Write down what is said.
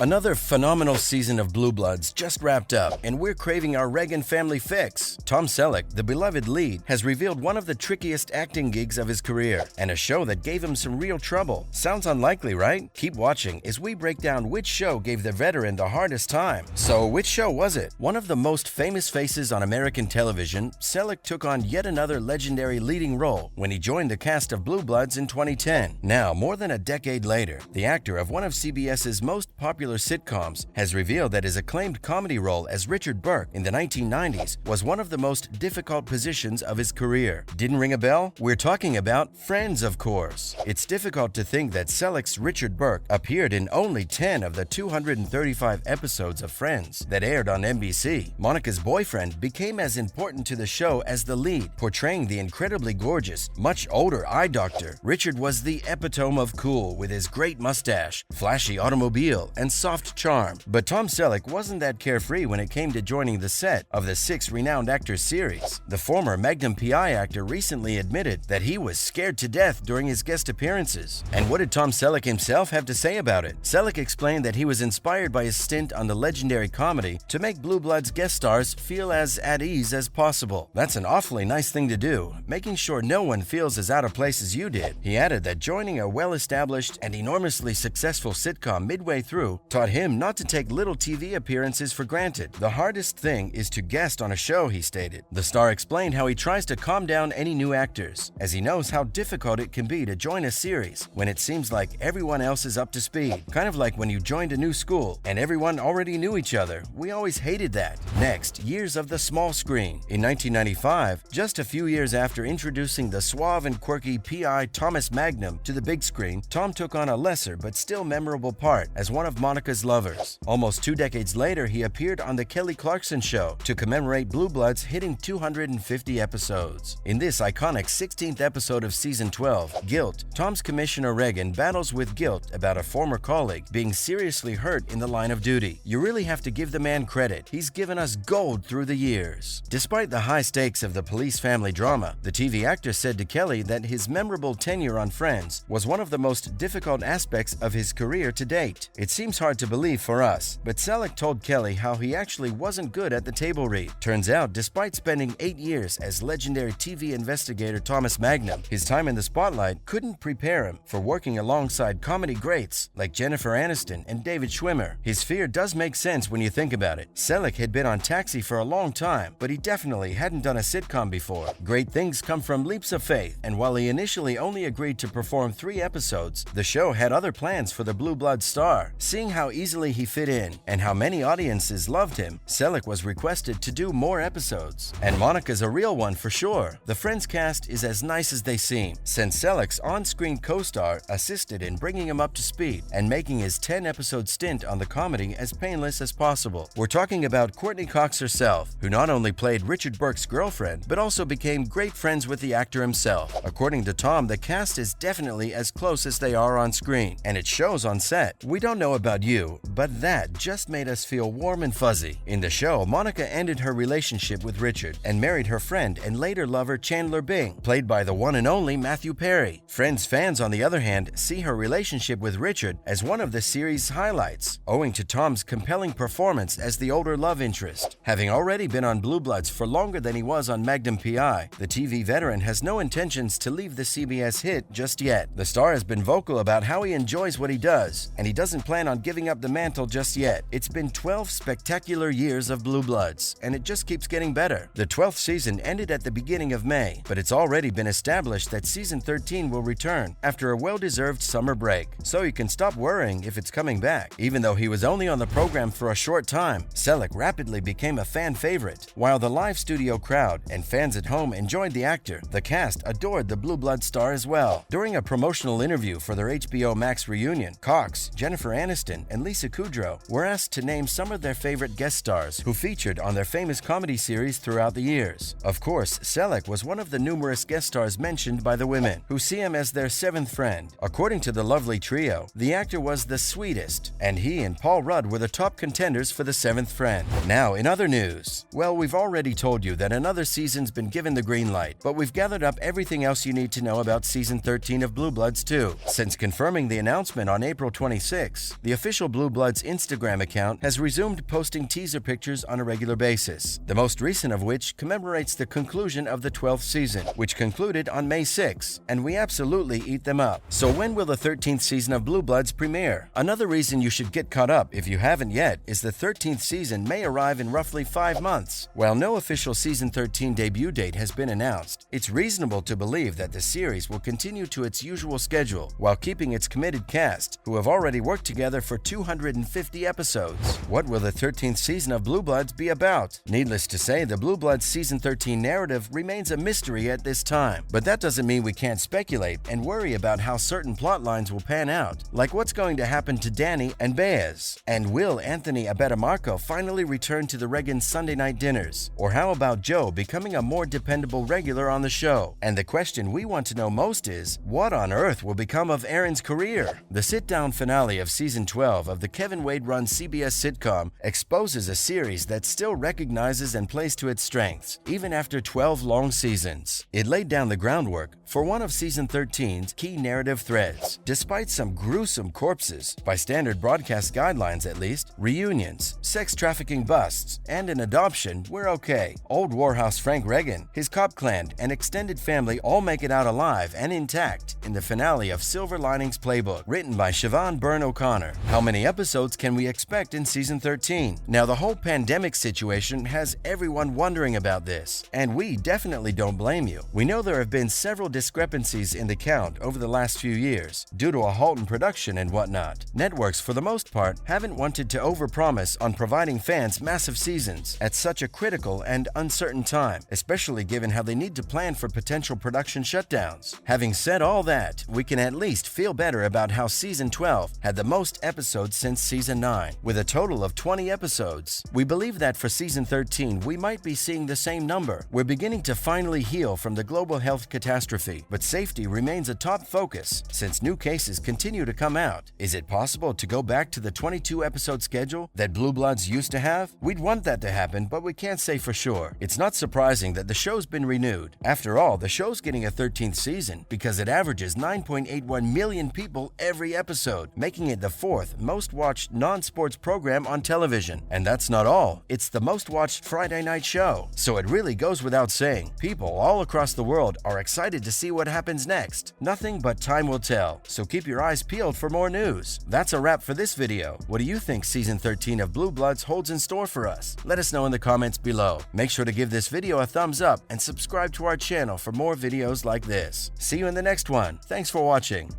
Another phenomenal season of Blue Bloods just wrapped up, and we're craving our Reagan family fix. Tom Selleck, the beloved lead, has revealed one of the trickiest acting gigs of his career, and a show that gave him some real trouble. Sounds unlikely, right? Keep watching as we break down which show gave the veteran the hardest time. So, which show was it? One of the most famous faces on American television, Selleck took on yet another legendary leading role when he joined the cast of Blue Bloods in 2010. Now, more than a decade later, the actor of one of CBS's most popular sitcoms has revealed that his acclaimed comedy role as Richard Burke in the 1990s was one of the most difficult positions of his career. Didn't ring a bell? We're talking about Friends, of course. It's difficult to think that Selleck's Richard Burke appeared in only 10 of the 235 episodes of Friends that aired on NBC. Monica's boyfriend became as important to the show as the lead, portraying the incredibly gorgeous, much older eye doctor. Richard was the epitome of cool with his great mustache, flashy automobile, and soft charm. But Tom Selleck wasn't that carefree when it came to joining the set of the 6 renowned actors series. The former Magnum PI actor recently admitted that he was scared to death during his guest appearances. And what did Tom Selleck himself have to say about it? Selleck explained that he was inspired by his stint on the legendary comedy to make Blue Bloods guest stars feel as at ease as possible. That's an awfully nice thing to do, making sure no one feels as out of place as you did. He added that joining a well-established and enormously successful sitcom midway through taught him not to take little TV appearances for granted. The hardest thing is to guest on a show, he stated. The star explained how he tries to calm down any new actors, as he knows how difficult it can be to join a series when it seems like everyone else is up to speed. Kind of like when you joined a new school and everyone already knew each other. We always hated that. Next, years of the small screen. In 1995, just a few years after introducing the suave and quirky PI Thomas Magnum to the big screen, Tom took on a lesser but still memorable part as one of Monica's lovers. Almost 2 decades later, he appeared on The Kelly Clarkson Show to commemorate Blue Bloods hitting 250 episodes. In this iconic 16th episode of Season 12, Guilt, Tom's Commissioner Reagan battles with guilt about a former colleague being seriously hurt in the line of duty. You really have to give the man credit. He's given us gold through the years. Despite the high stakes of the police family drama, the TV actor said to Kelly that his memorable tenure on Friends was one of the most difficult aspects of his career to date. It seems hard to believe for us, but Selleck told Kelly how he actually wasn't good at the table read. Turns out, despite spending 8 years as legendary TV investigator Thomas Magnum, his time in the spotlight couldn't prepare him for working alongside comedy greats like Jennifer Aniston and David Schwimmer. His fear does make sense when you think about it. Selleck had been on Taxi for a long time, but he definitely hadn't done a sitcom before. Great things come from leaps of faith, and while he initially only agreed to perform 3 episodes, the show had other plans for the Blue Bloods star. Seeing how easily he fit in and how many audiences loved him, Selleck was requested to do more episodes. And Monica's a real one for sure. The Friends cast is as nice as they seem, since Selleck's on-screen co-star assisted in bringing him up to speed and making his 10-episode stint on the comedy as painless as possible. We're talking about Courtney Cox herself, who not only played Richard Burke's girlfriend, but also became great friends with the actor himself. According to Tom, the cast is definitely as close as they are on screen, and it shows on set. We don't know about you, but that just made us feel warm and fuzzy. In the show, Monica ended her relationship with Richard and married her friend and later lover Chandler Bing, played by the one and only Matthew Perry. Friends fans, on the other hand, see her relationship with Richard as one of the series' highlights, owing to Tom's compelling performance as the older love interest. Having already been on Blue Bloods for longer than he was on Magnum PI, the TV veteran has no intentions to leave the CBS hit just yet. The star has been vocal about how he enjoys what he does, and he doesn't plan on giving up the mantle just yet. It's been 12 spectacular years of Blue Bloods, and it just keeps getting better. The 12th season ended at the beginning of May, but it's already been established that Season 13 will return after a well-deserved summer break, so you can stop worrying if it's coming back. Even though he was only on the program for a short time, Selleck rapidly became a fan favorite. While the live studio crowd and fans at home enjoyed the actor, the cast adored the Blue Blood star as well. During a promotional interview for their HBO Max reunion, Cox, Jennifer Aniston, and Lisa Kudrow were asked to name some of their favorite guest stars who featured on their famous comedy series throughout the years. Of course, Selleck was one of the numerous guest stars mentioned by the women, who see him as their 7th friend. According to the lovely trio, the actor was the sweetest, and he and Paul Rudd were the top contenders for the 7th friend. Now, in other news, well, we've already told you that another season's been given the green light, but we've gathered up everything else you need to know about Season 13 of Blue Bloods too. Since confirming the announcement on April 26, the the official Blue Bloods Instagram account has resumed posting teaser pictures on a regular basis, the most recent of which commemorates the conclusion of the 12th season, which concluded on May 6, and we absolutely eat them up. So when will the 13th season of Blue Bloods premiere? Another reason you should get caught up if you haven't yet is the 13th season may arrive in roughly 5 months. While no official season 13 debut date has been announced, it's reasonable to believe that the series will continue to its usual schedule while keeping its committed cast, who have already worked together for 250 episodes. What will the 13th season of Blue Bloods be about? Needless to say, the Blue Bloods season 13 narrative remains a mystery at this time, but that doesn't mean we can't speculate and worry about how certain plot lines will pan out, like what's going to happen to Danny and Baez, and will Anthony Abetamarco finally return to the Reagan Sunday night dinners, or how about Joe becoming a more dependable regular on the show? And the question we want to know most is, what on earth will become of Aaron's career? The sit-down finale of season 12 of the Kevin Wade-run CBS sitcom exposes a series that still recognizes and plays to its strengths, even after 12 long seasons. It laid down the groundwork for one of season 13's key narrative threads. Despite some gruesome corpses, by standard broadcast guidelines at least, reunions, sex trafficking busts, and an adoption, we're okay. Old Warhouse Frank Reagan, his cop clan, and extended family all make it out alive and intact in the finale of Silver Linings Playbook, written by Siobhan Byrne O'Connor. How many episodes can we expect in season 13? Now, the whole pandemic situation has everyone wondering about this, and we definitely don't blame you. We know there have been several discrepancies in the count over the last few years, due to a halt in production and whatnot. Networks, for the most part, haven't wanted to overpromise on providing fans massive seasons at such a critical and uncertain time, especially given how they need to plan for potential production shutdowns. Having said all that, we can at least feel better about how season 12 had the most episodes since season 9, with a total of 20 episodes. We believe that for season 13, we might be seeing the same number. We're beginning to finally heal from the global health catastrophe, but safety remains a top focus since new cases continue to come out. Is it possible to go back to the 22-episode schedule that Blue Bloods used to have? We'd want that to happen, but we can't say for sure. It's not surprising that the show's been renewed. After all, the show's getting a 13th season because it averages 9.81 million people every episode, making it the 4th most-watched non-sports program on television. And that's not all. It's the most-watched Friday night show. So it really goes without saying, people all across the world are excited to see what happens next. Nothing but time will tell, so keep your eyes peeled for more news. That's a wrap for this video. What do you think season 13 of Blue Bloods holds in store for us? Let us know in the comments below. Make sure to give this video a thumbs up and subscribe to our channel for more videos like this. See you in the next one. Thanks for watching.